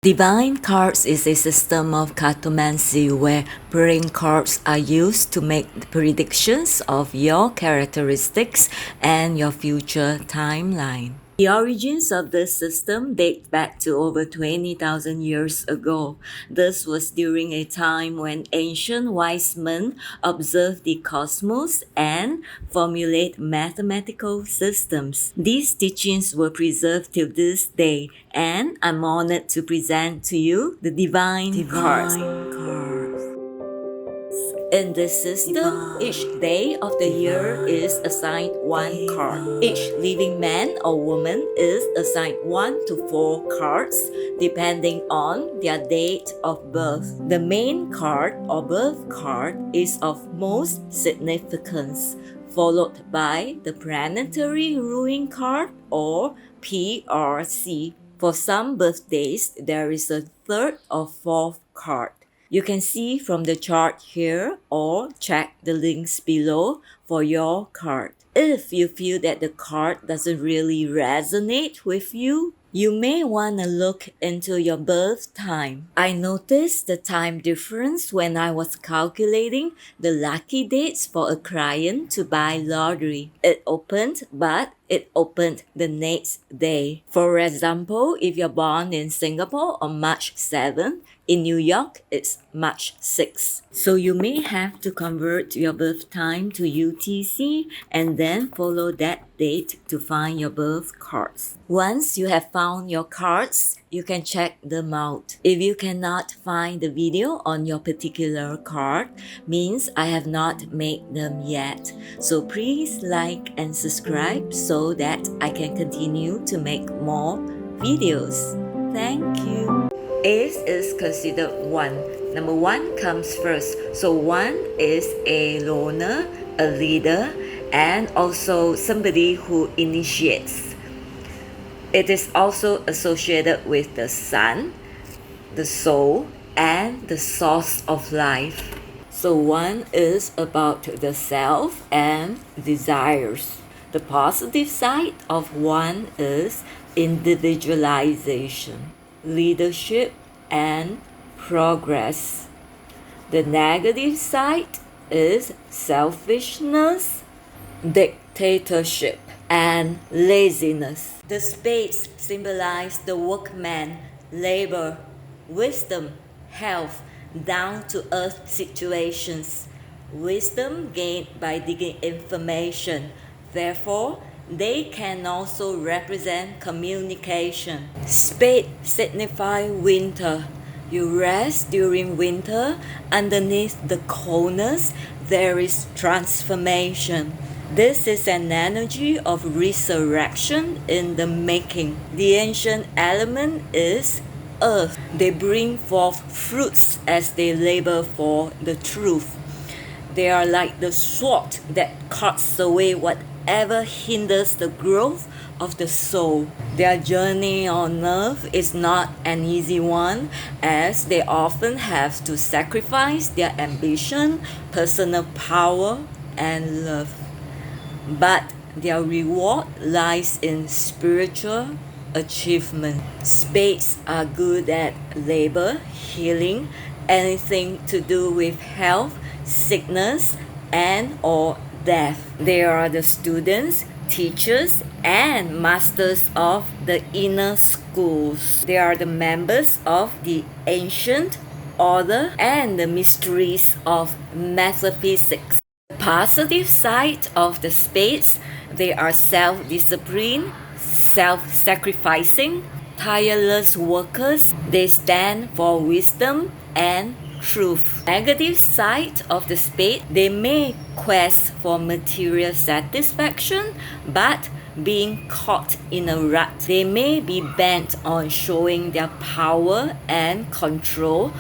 Divine cards is a system of cartomancy where praying cards are used to make predictions of your characteristics and your future timeline. The origins of this system date back to over 20,000 years ago. This was during a time when ancient wise men observed the cosmos and formulate mathematical systems. These teachings were preserved till this day, and I'm honored to present to you the Divine Cards. In this system, each day of the year is assigned one card. Each living man or woman is assigned 1 to 4 cards depending on their date of birth. The main card or birth card is of most significance, followed by the Planetary ruling card or PRC. For some birthdays, there is a third or fourth card. You can see from the chart here or check the links below for your card. If you feel that the card doesn't really resonate with you, you may want to look into your birth time. I noticed the time difference when I was calculating the lucky dates for a client to buy lottery. It opened the next day. For example, if you're born in Singapore on March 7, in New York, it's March 6. So you may have to convert your birth time to UTC and then follow that date to find your birth cards. Once you have found your cards, you can check them out. If you cannot find the video on your particular card, means I have not made them yet. So please like and subscribe so that I can continue to make more videos. Thank you. Ace is considered 1. Number 1 comes first. So 1 is a loner, a leader, and also somebody who initiates. It is also associated with the sun, the soul, and the source of life. So 1 is about the self and desires. The positive side of 1 is individualization, leadership, and progress. The negative side is selfishness, dictatorship, and laziness. The spades symbolize the workman, labor, wisdom, health, down-to-earth situations. Wisdom gained by digging information. Therefore, they can also represent communication. Spade signify winter. You rest during winter. Underneath the coldness, there is transformation. This is an energy of resurrection in the making. The ancient element is earth. They bring forth fruits as they labor for the truth. They are like the sword that cuts away whatever hinders the growth of the soul. Their journey on earth is not an easy one, as they often have to sacrifice their ambition, personal power, and love. But their reward lies in spiritual achievement. Spades are good at labor, healing, anything to do with health, sickness, and or death. They are the students, teachers, and masters of the inner schools. They are the members of the ancient order and the mysteries of metaphysics. The positive side of the spades, they are self-disciplined, self-sacrificing, tireless workers. They stand for wisdom and truth. Negative side of the spade, they may quest for material satisfaction, but being caught in a rut. They may be bent on showing their power and control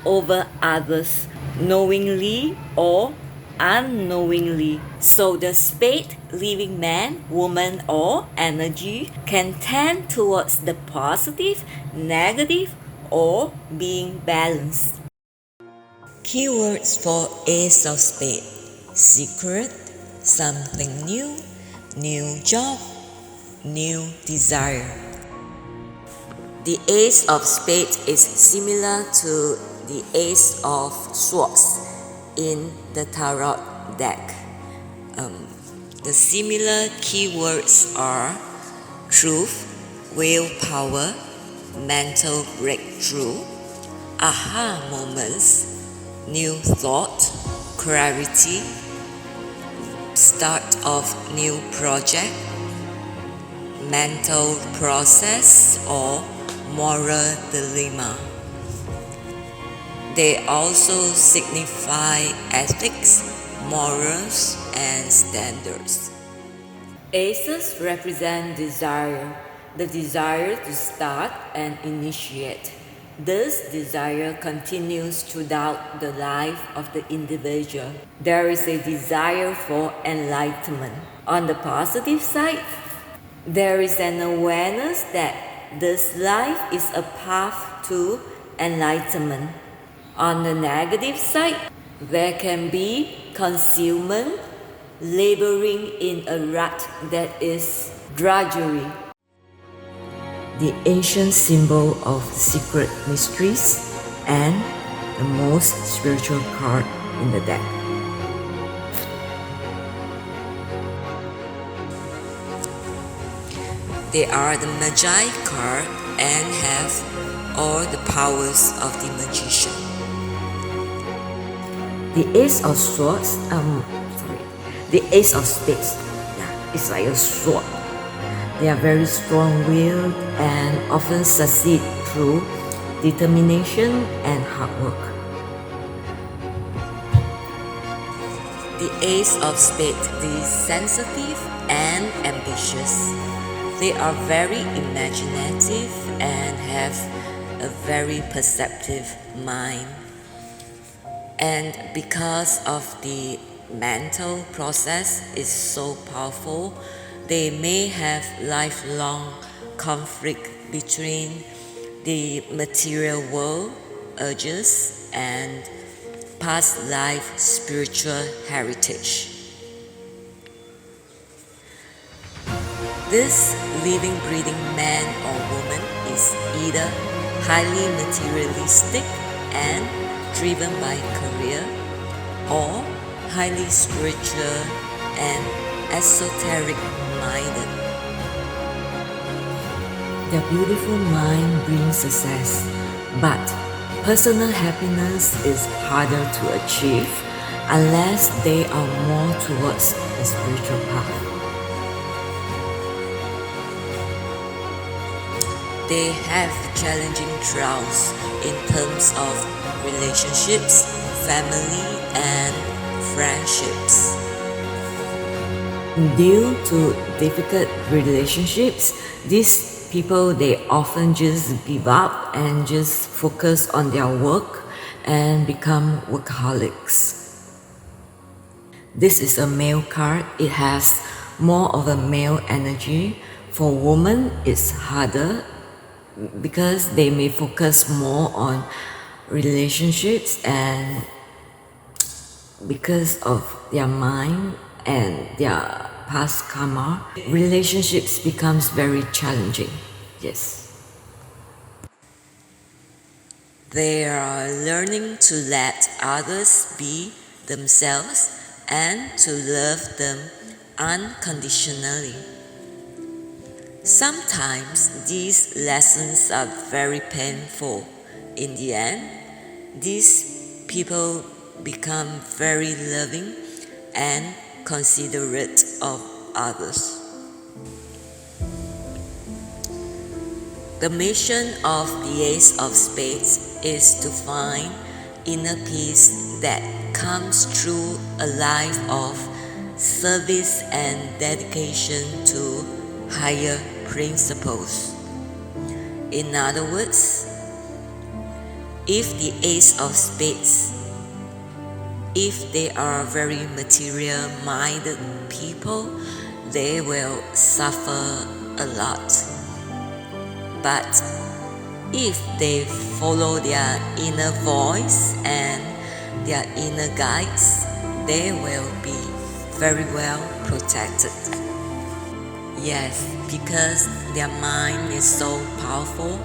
over others, knowingly or unknowingly. So the spade living man, woman, or energy can tend towards the positive, negative, or being balanced. Keywords for Ace of Spades: secret, something new job, new desire. The Ace of Spades is similar to the Ace of Swords in the Tarot deck. The similar keywords are truth, willpower, mental breakthrough, aha moments, new thought, clarity, start of new project, mental process, or moral dilemma. They also signify ethics, morals, and standards. Aces represent desire, the desire to start and initiate. This desire continues throughout the life of the individual. There is a desire for enlightenment. On the positive side, there is an awareness that this life is a path to enlightenment. On the negative side, there can be concealment, laboring in a rut that is drudgery. The ancient symbol of secret mysteries and the most spiritual card in the deck. They are the Magi card and have all the powers of the magician. The Ace of Swords, the Ace of Spades, it's like a sword. They are very strong-willed and often succeed through determination and hard work. The Ace of Spades is sensitive and ambitious. They are very imaginative and have a very perceptive mind. And because of the mental process is so powerful, they may have lifelong conflict between the material world urges and past life spiritual heritage. This living, breathing man or woman is either highly materialistic and driven by career, or highly spiritual and esoteric minded. Their beautiful mind brings success, but personal happiness is harder to achieve unless they are more towards the spiritual path. They have challenging trials in terms of relationships, family, and friendships. Due to difficult relationships, these people, they often just give up and just focus on their work and become workaholics. This is a male card. It has more of a male energy. For women, it's harder because they may focus more on relationships, and because of their mind and their past karma, relationships becomes very challenging. Yes. They are learning to let others be themselves and to love them unconditionally. Sometimes these lessons are very painful. In the end, these people become very loving and considerate of others. The mission of the Ace of Spades is to find inner peace that comes through a life of service and dedication to higher principles. In other words, if the Ace of Spades, if they are very material-minded people, they will suffer a lot. But if they follow their inner voice and their inner guides, they will be very well protected. Yes, because their mind is so powerful,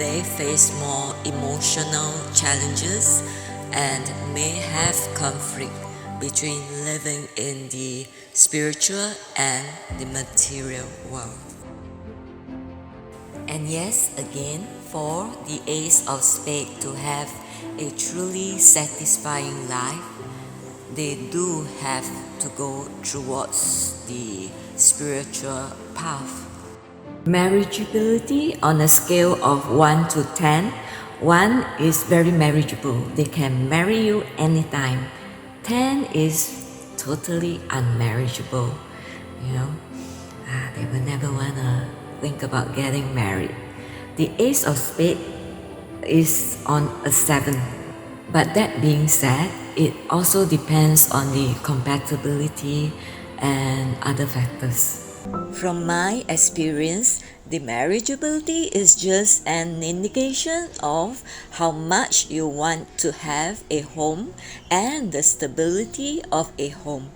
they face more emotional challenges and may have conflict between living in the spiritual and the material world. And yes, again, for the Ace of Spades to have a truly satisfying life, they do have to go towards the spiritual path. Marriageability on a scale of 1 to 10, 1 is very marriageable. They can marry you anytime. 10 is totally unmarriageable. You know, they will never wanna think about getting married. The Ace of Spades is on a 7. But that being said, it also depends on the compatibility and other factors. From my experience, the marriageability is just an indication of how much you want to have a home and the stability of a home.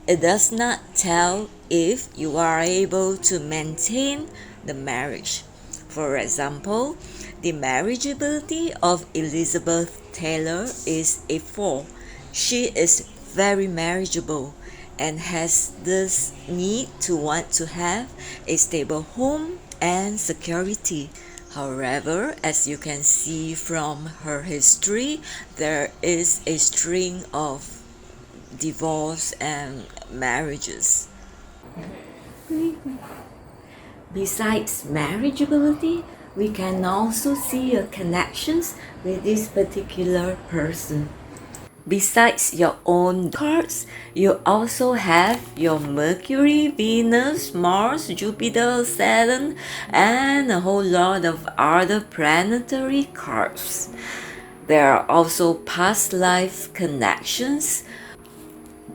It does not tell if you are able to maintain the marriage. For example, the marriageability of Elizabeth Taylor is a 4. She is very marriageable and has this need to want to have a stable home and security. However, as you can see from her history, there is a string of divorce and marriages. Besides marriageability, we can also see your connections with this particular person. Besides your own cards, you also have your Mercury, Venus, Mars, Jupiter, Saturn, and a whole lot of other planetary cards. There are also past life connections.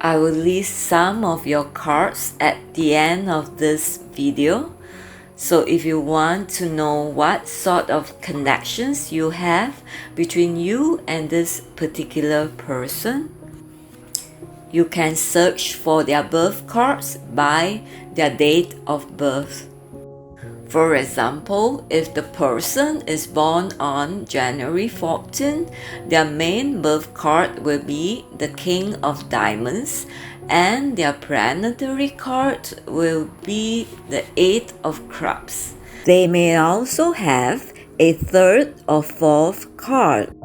I will list some of your cards at the end of this video. So if you want to know what sort of connections you have between you and this particular person, you can search for their birth cards by their date of birth. For example, if the person is born on January 14, their main birth card will be the King of Diamonds, and their planetary card will be the 8 of Cups. They may also have a 3rd or 4th card.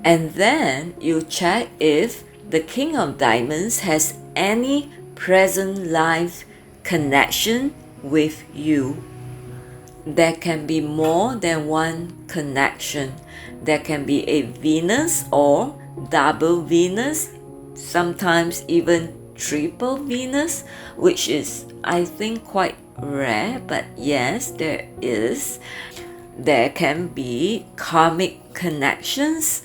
And then you check if the King of Diamonds has any present life connection with you. There can be more than one connection. There can be a Venus or double Venus, sometimes even triple Venus, which is, I think, quite rare, but yes, there is. There can be karmic connections.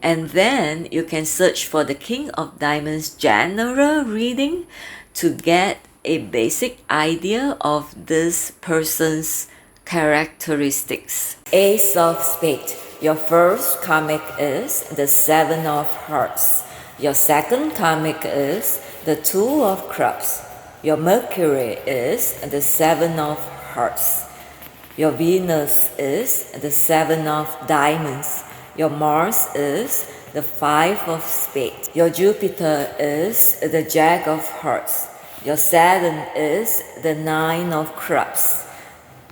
And then you can search for the King of Diamonds general reading to get a basic idea of this person's characteristics. Ace of Spades. Your first karmic is the 7 of Hearts. Your second karmic is the 2 of Cups. Your Mercury is the 7 of Hearts. Your Venus is the 7 of Diamonds. Your Mars is the 5 of Spades. Your Jupiter is the Jack of Hearts. Your Saturn is the 9 of Cups.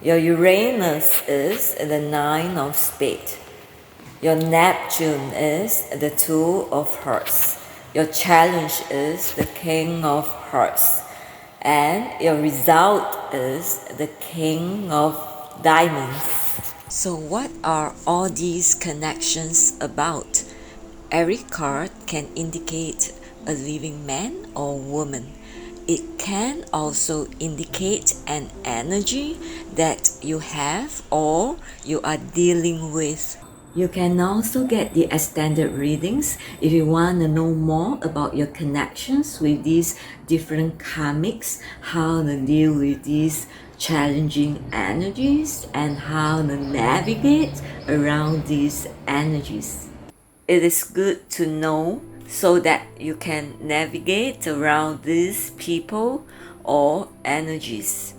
Your Uranus is the 9 of Spades. Your Neptune is the 2 of Hearts. Your challenge is the King of Hearts. And your result is the King of Diamonds. So what are all these connections about? Every card can indicate a living man or woman. It can also indicate an energy that you have or you are dealing with. You can also get the extended readings if you want to know more about your connections with these different karmics, how to deal with these challenging energies, and how to navigate around these energies. It is good to know so that you can navigate around these people or energies.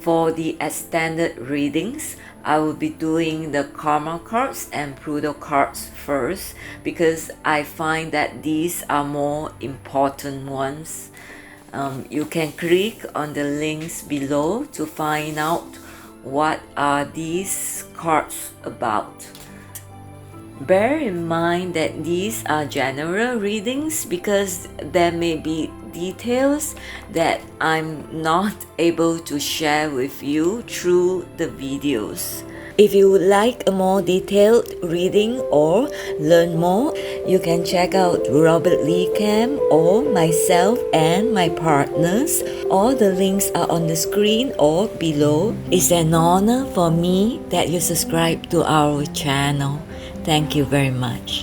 For the extended readings, I will be doing the Karma cards and Pluto cards first because I find that these are more important ones. You can click on the links below to find out what are these cards about. Bear in mind that these are general readings because there may be details that I'm not able to share with you through the videos. If you would like a more detailed reading or learn more, you can check out Robert Lee Cam or myself and my partners. All the links are on the screen or below. It's an honor for me that you subscribe to our channel. Thank you very much.